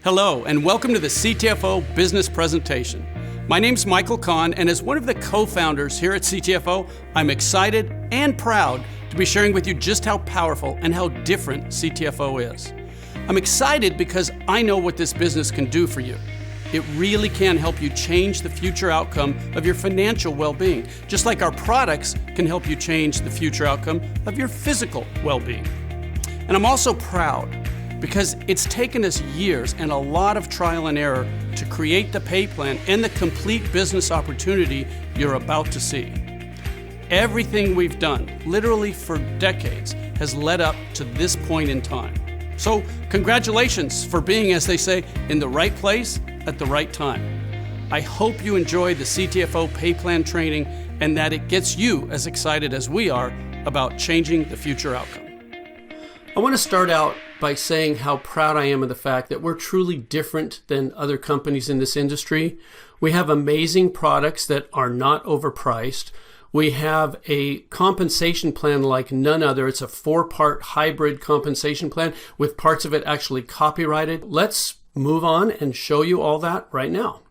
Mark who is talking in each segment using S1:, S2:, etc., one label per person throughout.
S1: Hello, and welcome to the CTFO Business Presentation. My name's Michael Kahn, and as one of the co-founders here at CTFO, I'm excited and proud to be sharing with you just how powerful and how different CTFO is. I'm excited because I know what this business can do for you. It really can help you change the future outcome of your financial well-being, just like our products can help you change the future outcome of your physical well-being. And I'm also proud because it's taken us years and a lot of trial and error to create the pay plan and the complete business opportunity you're about to see. Everything we've done, literally for decades, has led up to this point in time. So congratulations for being, as they say, in the right place at the right time. I hope you enjoy the CTFO pay plan training and that it gets you as excited as we are about changing the future outcome. I want to start out by saying how proud I am of the fact that we're truly different than other companies in this industry. We have amazing products that are not overpriced. We have a compensation plan like none other. It's a 4-part hybrid compensation plan with parts of it actually copyrighted. Let's move on and show you all that right now.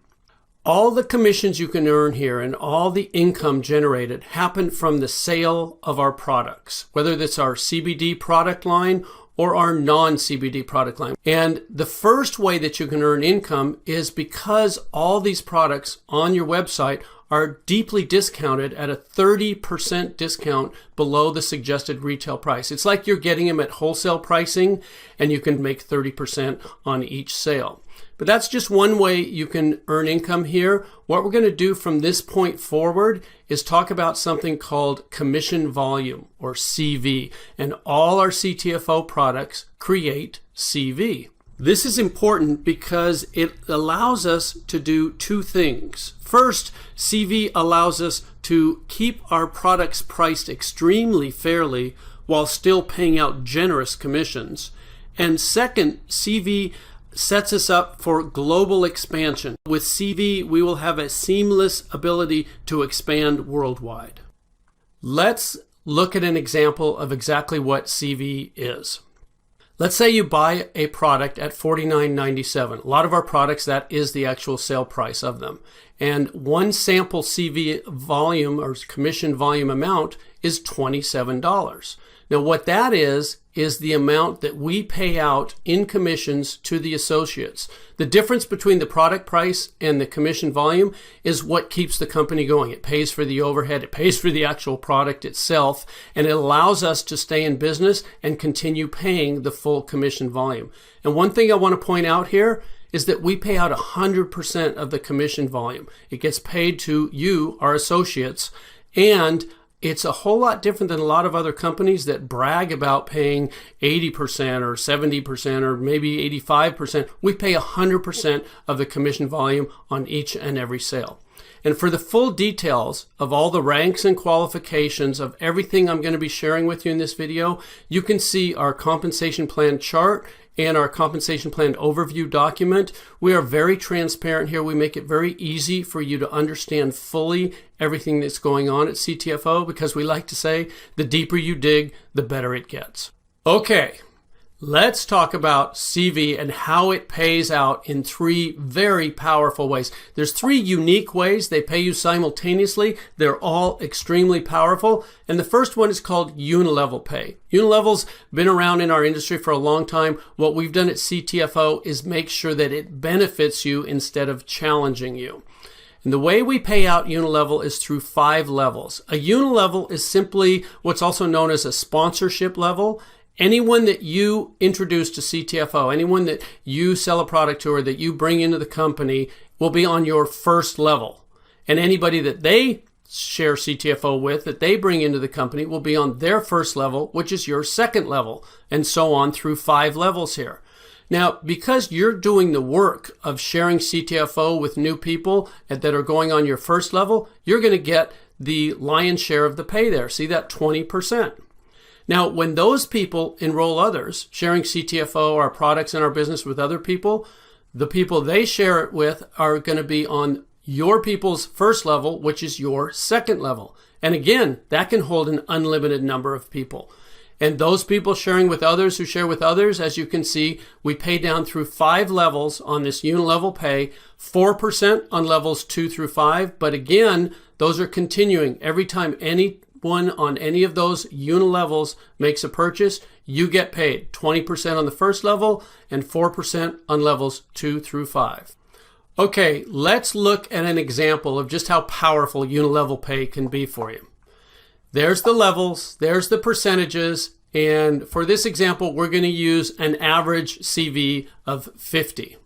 S1: All the commissions you can earn here and all the income generated happen from the sale of our products, whether that's our CBD product line or our non-CBD product line. And the first way that you can earn income is because all these products on your website are deeply discounted at a 30% discount below the suggested retail price. It's like you're getting them at wholesale pricing and you can make 30% on each sale. But that's just one way you can earn income here. What we're going to do from this point forward is talk about something called commission volume, or CV, and all our CTFO products create CV. This is important because it allows us to do two things. First, CV allows us to keep our products priced extremely fairly while still paying out generous commissions. And second, CV sets us up for global expansion. With CV, we will have a seamless ability to expand worldwide. Let's look at an example of exactly what CV is. Let's say you buy a product at $49.97. A lot of our products, that is the actual sale price of them. And one sample CV volume or commission volume amount is $27. Now what that is the amount that we pay out in commissions to the associates. The difference between the product price and the commission volume is what keeps the company going. It pays for the overhead, it pays for the actual product itself, and it allows us to stay in business and continue paying the full commission volume. And one thing I want to point out here is that we pay out 100% of the commission volume. It gets paid to you, our associates, and it's a whole lot different than a lot of other companies that brag about paying 80% or 70% or maybe 85%. We pay 100% of the commission volume on each and every sale. And for the full details of all the ranks and qualifications of everything I'm going to be sharing with you in this video, you can see our compensation plan chart and our compensation plan overview document. We are very transparent here. We make it very easy for you to understand fully everything that's going on at CTFO because we like to say the deeper you dig, the better it gets. Okay, let's talk about CV and how it pays out in 3 very powerful ways. There's 3 unique ways they pay you simultaneously. They're all extremely powerful. And the first one is called unilevel pay. Unilevel's been around in our industry for a long time. What we've done at CTFO is make sure that it benefits you instead of challenging you. And the way we pay out unilevel is through 5 levels. A unilevel is simply what's also known as a sponsorship level. Anyone that you introduce to CTFO, anyone that you sell a product to or that you bring into the company will be on your first level. And anybody that they share CTFO with, that they bring into the company, will be on their first level, which is your second level, and so on through 5 levels here. Now, because you're doing the work of sharing CTFO with new people that are going on your first level, you're going to get the lion's share of the pay there. See that 20%. Now, when those people enroll others, sharing CTFO, our products and our business with other people, the people they share it with are going to be on your people's first level, which is your second level. And again, that can hold an unlimited number of people. And those people sharing with others who share with others, as you can see, we pay down through 5 levels on this unilevel pay, 4% on levels 2 through 5. But again, those are continuing. Every time anyone on any of those unilevels makes a purchase, you get paid 20% on the first level and 4% on levels 2 through 5. Okay, let's look at an example of just how powerful unilevel pay can be for you. There's the levels, there's the percentages, and for this example, we're going to use an average CV of 50.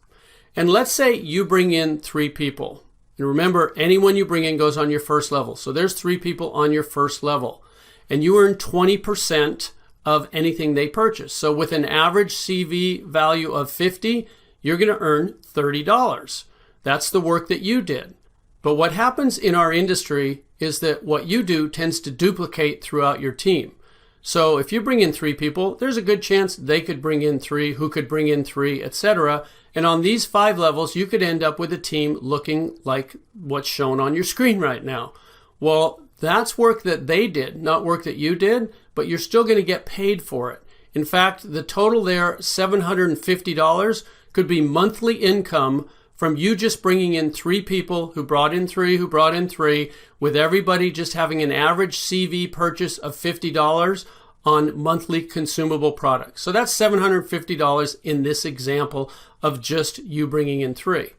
S1: And let's say you bring in 3 people. And remember, anyone you bring in goes on your first level. So there's 3 people on your first level. And you earn 20% of anything they purchase. So with an average CV value of 50, you're going to earn $30. That's the work that you did. But what happens in our industry is that what you do tends to duplicate throughout your team. So if you bring in 3 people, there's a good chance they could bring in 3, who could bring in 3, etc. And on these 5 levels, you could end up with a team looking like what's shown on your screen right now. Well, that's work that they did, not work that you did, but you're still going to get paid for it. In fact, the total there, $750, could be monthly income from you just bringing in 3 people who brought in 3, who brought in 3, with everybody just having an average CV purchase of $50 on monthly consumable products. So that's $750 in this example of just you bringing in 3.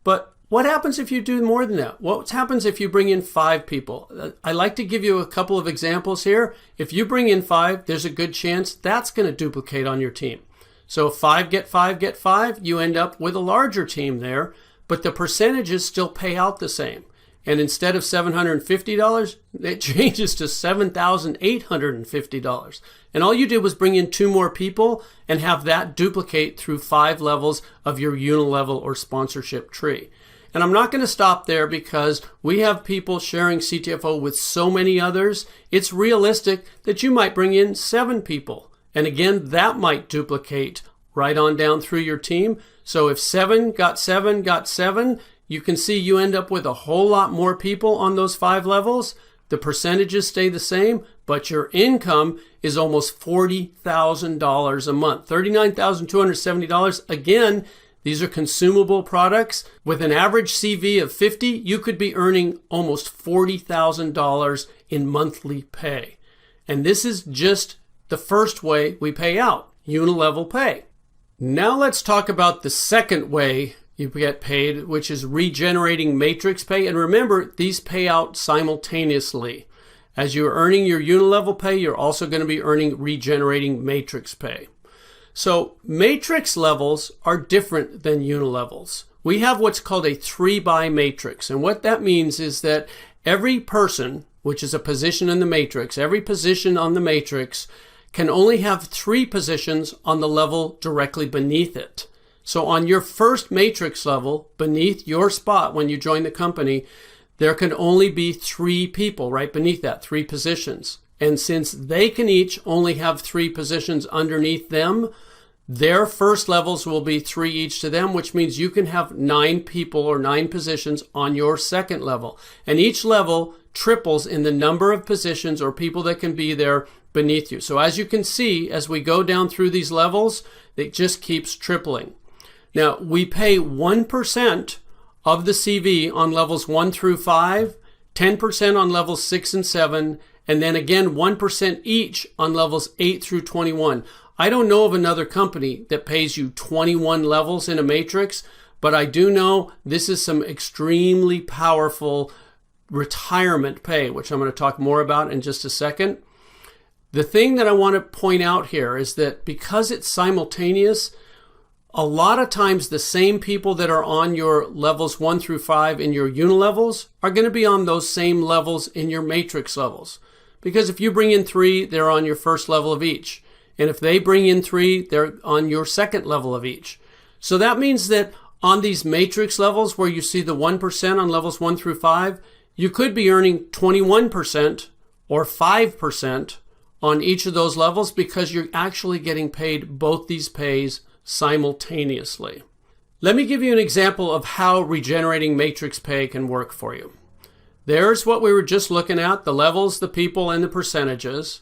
S1: But what happens if you do more than that? What happens if you bring in 5 people? I like to give you a couple of examples here. If you bring in 5, there's a good chance that's going to duplicate on your team. So 5 get 5 get 5, you end up with a larger team there, but the percentages still pay out the same. And instead of $750, it changes to $7,850. And all you did was bring in 2 more people and have that duplicate through 5 levels of your unilevel or sponsorship tree. And I'm not going to stop there because we have people sharing CTFO with so many others. It's realistic that you might bring in 7 people. And again, that might duplicate right on down through your team. So if 7 got 7 got 7, you can see you end up with a whole lot more people on those 5 levels. The percentages stay the same, but your income is almost $40,000 a month, $39,270. Again, these are consumable products. With an average CV of 50, you could be earning almost $40,000 in monthly pay. And this is just the first way we pay out, unilevel pay. Now let's talk about the second way you get paid, which is regenerating matrix pay. And remember, these pay out simultaneously. As you're earning your unilevel pay, you're also going to be earning regenerating matrix pay. So matrix levels are different than unilevels. We have what's called a 3-by matrix. And what that means is that every person, which is a position in the matrix, every position on the matrix can only have 3 positions on the level directly beneath it. So on your first matrix level, beneath your spot when you join the company, there can only be 3 people right beneath that, 3 positions. And since they can each only have 3 positions underneath them, their first levels will be 3 each to them, which means you can have 9 people or 9 positions on your second level. And each level triples in the number of positions or people that can be there beneath you. So as you can see, as we go down through these levels, it just keeps tripling. Now, we pay 1% of the CV on levels 1 through 5, 10% on levels 6 and 7, and then again 1% each on levels 8 through 21. I don't know of another company that pays you 21 levels in a matrix, but I do know this is some extremely powerful retirement pay, which I'm going to talk more about in just a second. The thing that I want to point out here is that because it's simultaneous, a lot of times the same people that are on your levels 1 through 5 in your unilevels are going to be on those same levels in your matrix levels. Because if you bring in 3, they're on your first level of each. And if they bring in 3, they're on your second level of each. So that means that on these matrix levels where you see the 1% on levels 1 through 5, you could be earning 21% or 5% on each of those levels because you're actually getting paid both these pays simultaneously. Let me give you an example of how regenerating matrix pay can work for you. There's what we were just looking at, the levels, the people, and the percentages.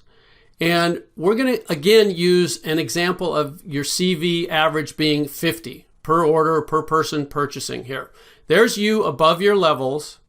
S1: And we're going to, again, use an example of your CV average being 50 per order, per person purchasing here. There's you above your levels,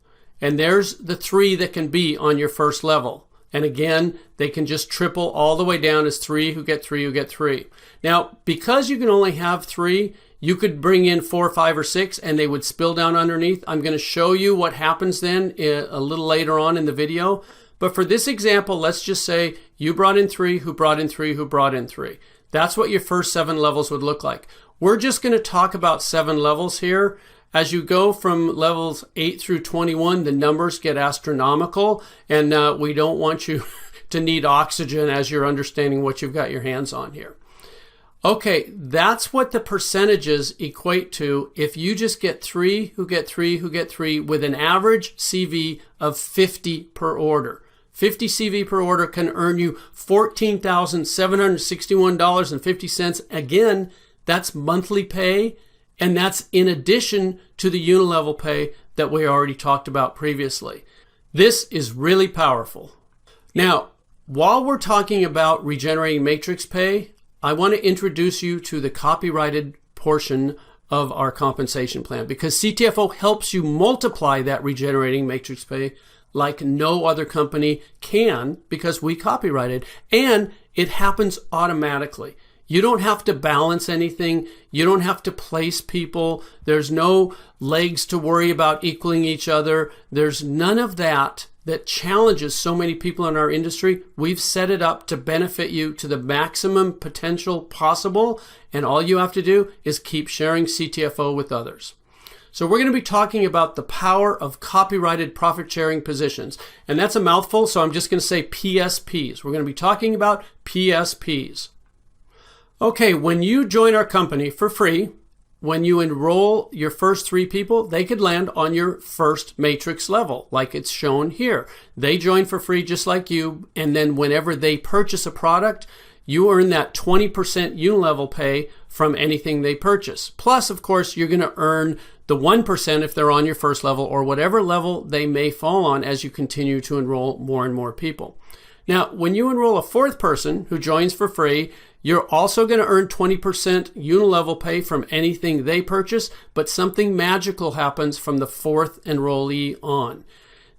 S1: and there's the 3 that can be on your first level. And again, they can just triple all the way down as 3 who get 3 who get 3. Now, because you can only have 3, you could bring in 4, 5, or 6, and they would spill down underneath. I'm going to show you what happens then a little later on in the video. But for this example, let's just say you brought in 3, who brought in 3, who brought in 3. That's what your first 7 levels would look like. We're just going to talk about 7 levels here. As you go from levels 8 through 21, the numbers get astronomical, and we don't want you to need oxygen as you're understanding what you've got your hands on here. Okay, that's what the percentages equate to if you just get 3 who get 3 who get 3 with an average CV of 50 per order. 50 CV per order can earn you $14,761.50. Again, that's monthly pay, and that's in addition to the unilevel pay that we already talked about previously. This is really powerful. Now, while we're talking about regenerating matrix pay, I want to introduce you to the copyrighted portion of our compensation plan, because CTFO helps you multiply that regenerating matrix pay like no other company can, because we copyrighted, and it happens automatically. You don't have to balance anything. You don't have to place people. There's no legs to worry about equaling each other. There's none of that challenges so many people in our industry. We've set it up to benefit you to the maximum potential possible, and all you have to do is keep sharing CTFO with others. So we're going to be talking about the power of copyrighted profit-sharing positions. And that's a mouthful, so I'm just going to say PSPs. We're going to be talking about PSPs. Okay, when you join our company for free, when you enroll your first 3 people, they could land on your first matrix level, like it's shown here. They join for free just like you, and then whenever they purchase a product, you earn that 20% unilevel pay from anything they purchase. Plus, of course, you're going to earn the 1% if they're on your first level, or whatever level they may fall on as you continue to enroll more and more people. Now, when you enroll a 4th person who joins for free, you're also going to earn 20% unilevel pay from anything they purchase, but something magical happens from the 4th enrollee on.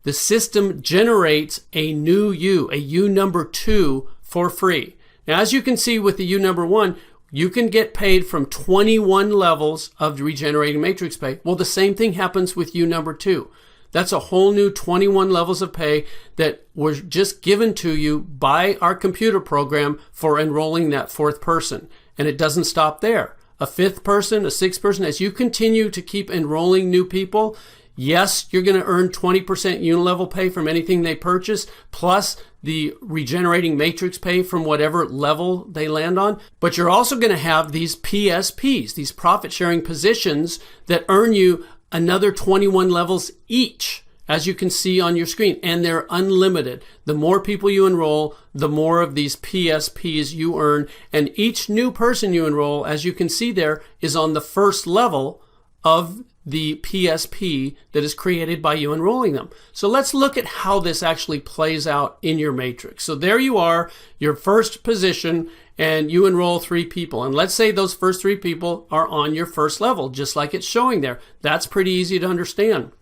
S1: The system generates a new U, a U number 2, for free. Now, as you can see with the U number 1, you can get paid from 21 levels of regenerating matrix pay. Well, the same thing happens with U number 2. That's a whole new 21 levels of pay that were just given to you by our computer program for enrolling that 4th person. And it doesn't stop there. A 5th person, a 6th person, as you continue to keep enrolling new people, yes, you're going to earn 20% unilevel pay from anything they purchase, plus the regenerating matrix pay from whatever level they land on. But you're also going to have these PSPs, these profit sharing positions, that earn you another 21 levels each, as you can see on your screen, and they're unlimited. The more people you enroll, the more of these PSPs you earn, and each new person you enroll, as you can see there, is on the first level of the PSP that is created by you enrolling them. So let's look at how this actually plays out in your matrix. So there you are, your first position, and you enroll 3 people. And let's say those first 3 people are on your first level, just like it's showing there. That's pretty easy to understand.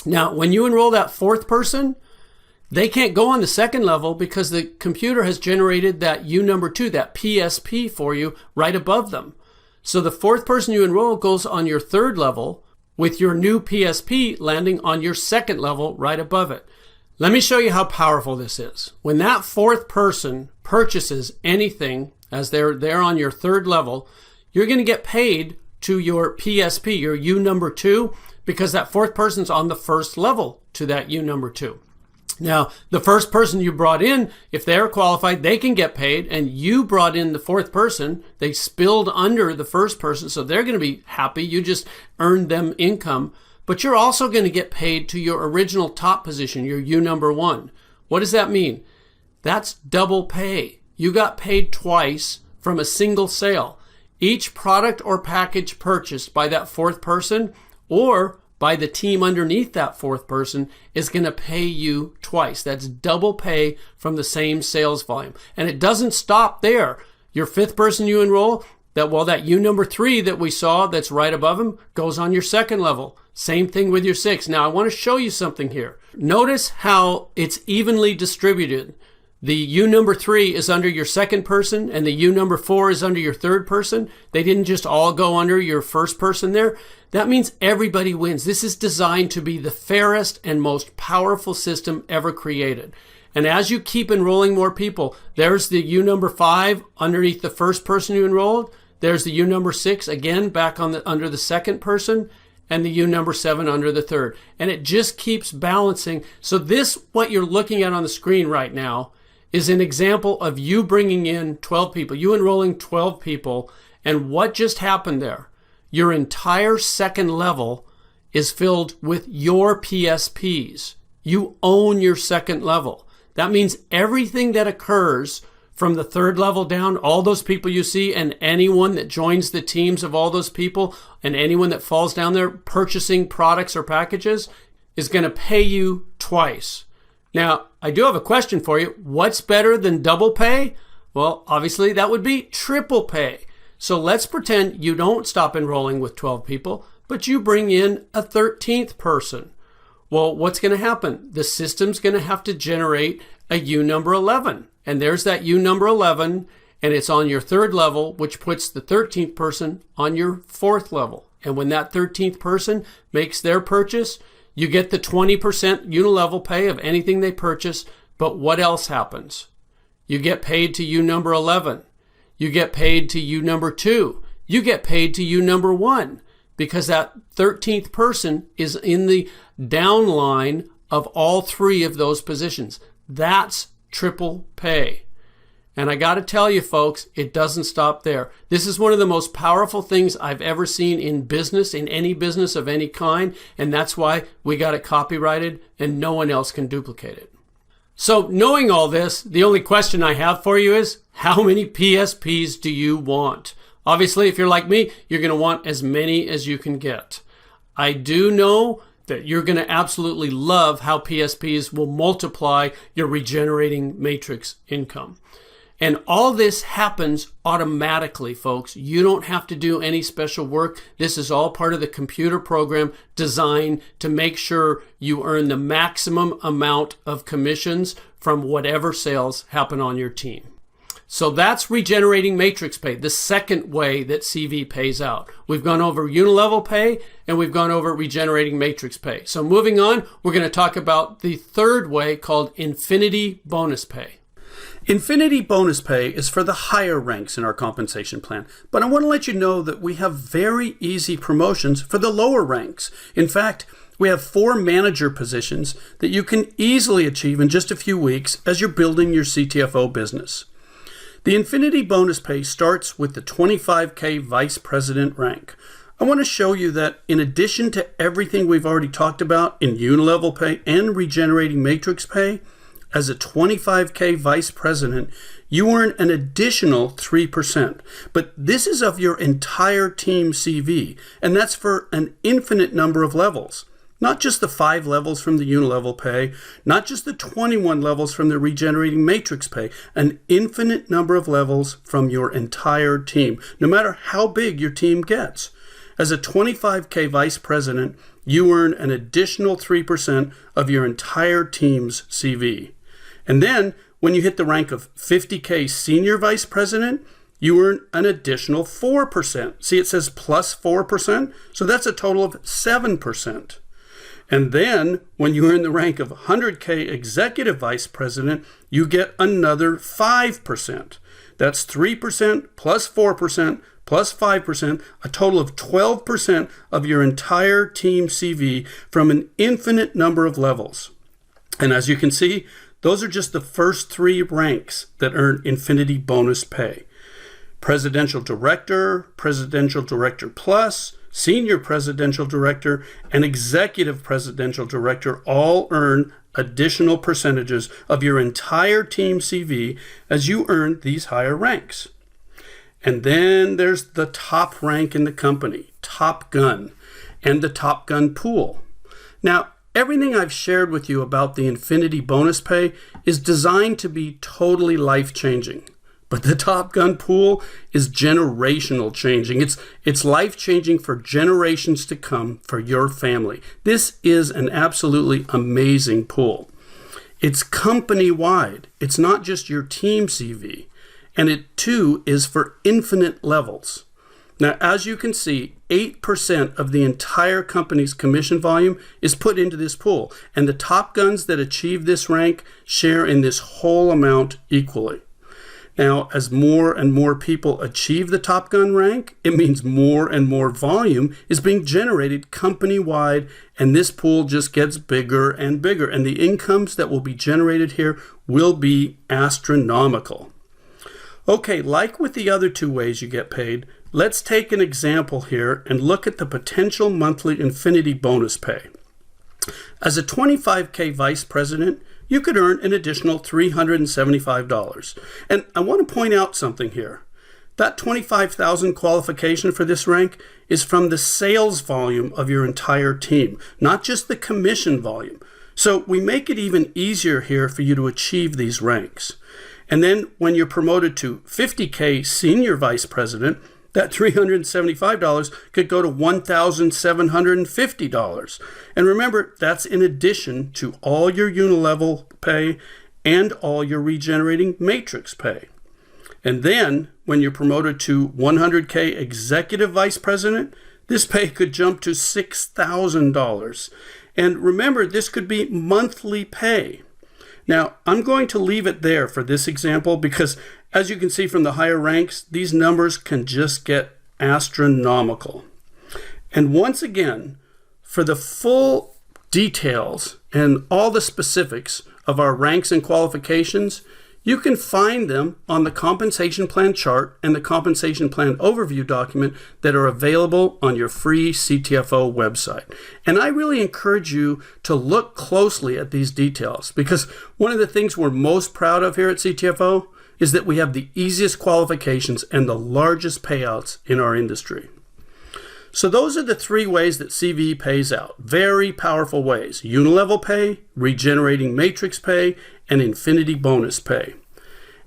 S1: Now, when you enroll that 4th person, they can't go on the 2nd level because the computer has generated that U number 2, that PSP for you right above them. So the 4th person you enroll goes on your 3rd level, with your new PSP landing on your 2nd level right above it. Let me show you how powerful this is. When that 4th person purchases anything, as they're there on your 3rd level, you're going to get paid to your PSP, your U number 2, because that 4th person's on the 1st level to that U number 2. Now, the first person you brought in, if they're qualified, they can get paid, and you brought in the 4th person. They spilled under the 1st person, so they're going to be happy. You just earned them income. But you're also going to get paid to your original top position, your U number 1. What does that mean? That's double pay. You got paid twice from a single sale. Each product or package purchased by that 4th person, or by the team underneath that fourth person is going to pay you twice. That's double pay from the same sales volume. And it doesn't stop there. Your fifth person you enroll, that U number 3 that we saw that's right above him goes on your second level. Same thing with your 6. Now I want to show you something here. Notice how it's evenly distributed. The U number 3 is under your second person and the U number 4 is under your third person. They didn't just all go under your first person there. That means everybody wins. This is designed to be the fairest and most powerful system ever created. And as you keep enrolling more people, there's the U number 5 underneath the first person you enrolled. There's the U number 6 again back under the second person, and the U number 7 under the third. And it just keeps balancing. So this, what you're looking at on the screen right now, is an example of you bringing in 12 people, you enrolling 12 people, and what just happened there? Your entire second level is filled with your PSPs. You own your second level. That means everything that occurs from the third level down, all those people you see, and anyone that joins the teams of all those people, and anyone that falls down there purchasing products or packages, is going to pay you twice. Now, I do have a question for you. What's better than double pay? Well, obviously that would be triple pay. So let's pretend you don't stop enrolling with 12 people, but you bring in a 13th person. Well, what's going to happen? The system's going to have to generate a U number 11. And there's that U number 11, and it's on your third level, which puts the 13th person on your fourth level. And when that 13th person makes their purchase, you get the 20% unilevel pay of anything they purchase. But what else happens? You get paid to U number 11. You get paid to U number 2. You get paid to U number 1, because that 13th person is in the downline of all 3 of those positions. That's triple pay. And I got to tell you, folks, it doesn't stop there. This is one of the most powerful things I've ever seen in business, in any business of any kind. And that's why we got it copyrighted and no one else can duplicate it. So knowing all this, the only question I have for you is, how many PSPs do you want? Obviously, if you're like me, you're going to want as many as you can get. I do know that you're going to absolutely love how PSPs will multiply your regenerating matrix income. And all this happens automatically, folks. You don't have to do any special work. This is all part of the computer program designed to make sure you earn the maximum amount of commissions from whatever sales happen on your team. So that's regenerating matrix pay, the second way that CV pays out. We've gone over unilevel pay and we've gone over regenerating matrix pay. So moving on, we're going to talk about the third way called infinity bonus pay.
S2: Infinity bonus pay is for the higher ranks in our compensation plan, but I want to let you know that we have very easy promotions for the lower ranks. In fact, we have 4 manager positions that you can easily achieve in just a few weeks as you're building your CTFO business. The Infinity bonus pay starts with the 25K Vice President rank. I want to show you that in addition to everything we've already talked about in unilevel pay and regenerating matrix pay, as a 25K Vice President, you earn an additional 3%. But this is of your entire team CV, and that's for an infinite number of levels. Not just the 5 levels from the unilevel pay, not just the 21 levels from the regenerating matrix pay, an infinite number of levels from your entire team, no matter how big your team gets. As a 25K Vice President, you earn an additional 3% of your entire team's CV. And then, when you hit the rank of 50K Senior Vice President, you earn an additional 4%. See, it says plus 4%, so that's a total of 7%. And then, when you earn the rank of 100K Executive Vice President, you get another 5%. That's 3% plus 4% plus 5%, a total of 12% of your entire team CV from an infinite number of levels. And as you can see, those are just the first 3 ranks that earn Infinity bonus pay. Presidential Director, Presidential Director Plus, Senior Presidential Director, and Executive Presidential Director all earn additional percentages of your entire team CV as you earn these higher ranks. And then there's the top rank in the company, Top Gun, and the Top Gun pool. Now, everything I've shared with you about the Infinity bonus pay is designed to be totally life-changing. But the Top Gun pool is generational changing. It's life-changing for generations to come for your family. This is an absolutely amazing pool. It's company-wide. It's not just your team CV. And it too is for infinite levels. Now, as you can see, 8% of the entire company's commission volume is put into this pool, and the top guns that achieve this rank share in this whole amount equally. Now, as more and more people achieve the Top Gun rank, it means more and more volume is being generated company-wide, and this pool just gets bigger and bigger, and the incomes that will be generated here will be astronomical. Okay, like with the other two ways you get paid, let's take an example here and look at the potential monthly Infinity bonus pay. As a 25K vice president, you could earn an additional $375. And I want to point out something here. That $25,000 qualification for this rank is from the sales volume of your entire team, not just the commission volume. So we make it even easier here for you to achieve these ranks. And then when you're promoted to 50K senior vice president, that $375 could go to $1,750. And remember, that's in addition to all your unilevel pay and all your regenerating matrix pay. And then when you're promoted to 100K executive vice president, this pay could jump to $6,000. And remember, this could be monthly pay. Now, I'm going to leave it there for this example because, as you can see from the higher ranks, these numbers can just get astronomical. And once again, for the full details and all the specifics of our ranks and qualifications, you can find them on the compensation plan chart and the compensation plan overview document that are available on your free CTFO website. And I really encourage you to look closely at these details because one of the things we're most proud of here at CTFO is that we have the easiest qualifications and the largest payouts in our industry. So those are the three ways that CV pays out. Very powerful ways: unilevel pay, regenerating matrix pay, and Infinity bonus pay.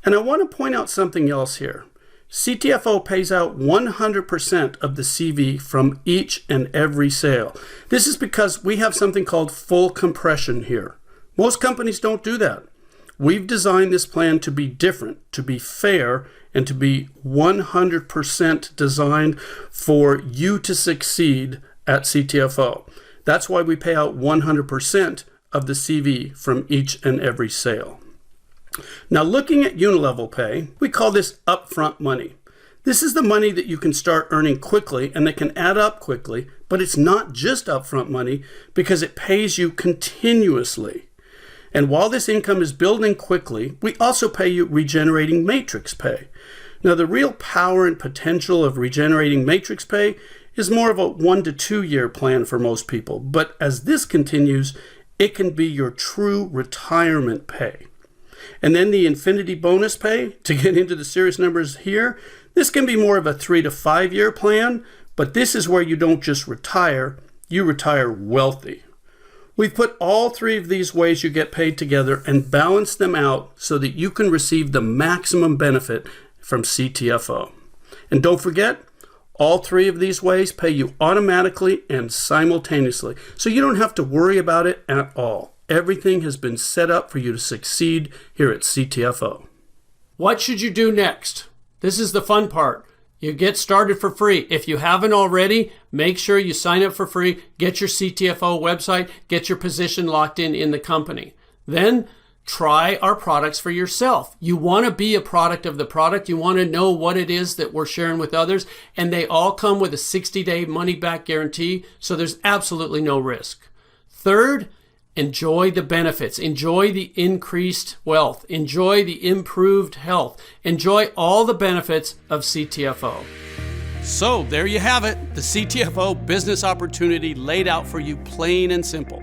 S2: And I want to point out something else here. CTFO pays out 100% of the CV from each and every sale. This is because we have something called full compression here. Most companies don't do that. We've designed this plan to be different, to be fair, and to be 100% designed for you to succeed at CTFO. That's why we pay out 100% of the CV from each and every sale. Now, looking at unilevel pay, we call this upfront money. This is the money that you can start earning quickly and that can add up quickly, but it's not just upfront money because it pays you continuously. And while this income is building quickly, we also pay you regenerating matrix pay. Now, the real power and potential of regenerating matrix pay is more of a 1 to 2 year plan for most people. But as this continues, it can be your true retirement pay. And then the Infinity bonus pay, to get into the serious numbers here, this can be more of a 3 to 5 year plan, but this is where you don't just retire, you retire wealthy. We've put all three of these ways you get paid together and balanced them out so that you can receive the maximum benefit from CTFO. And don't forget, all three of these ways pay you automatically and simultaneously, so you don't have to worry about it at all. Everything has been set up for you to succeed here at CTFO.
S1: What should you do next? This is the fun part. You get started for free. If you haven't already, make sure you sign up for free, get your CTFO website, get your position locked in the company. Then try our products for yourself. You want to be a product of the product. You want to know what it is that we're sharing with others. And they all come with a 60-day money-back guarantee, so there's absolutely no risk. Third, enjoy the benefits. Enjoy the increased wealth. Enjoy the improved health. Enjoy all the benefits of CTFO. So there you have it, the CTFO business opportunity laid out for you plain and simple.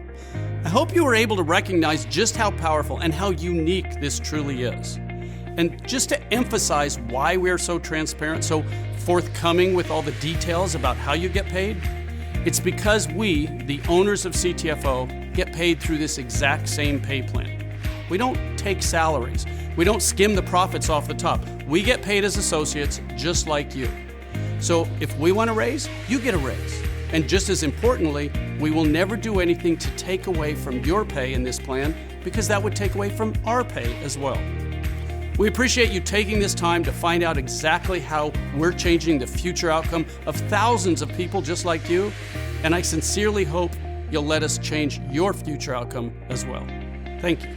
S1: I hope you were able to recognize just how powerful and how unique this truly is. And just to emphasize why we are so transparent, so forthcoming with all the details about how you get paid, it's because we, the owners of CTFO, get paid through this exact same pay plan. We don't take salaries. We don't skim the profits off the top. We get paid as associates just like you. So if we want a raise, you get a raise. And just as importantly, we will never do anything to take away from your pay in this plan, because that would take away from our pay as well. We appreciate you taking this time to find out exactly how we're changing the future outcome of thousands of people just like you, and I sincerely hope you'll let us change your future outcome as well. Thank you.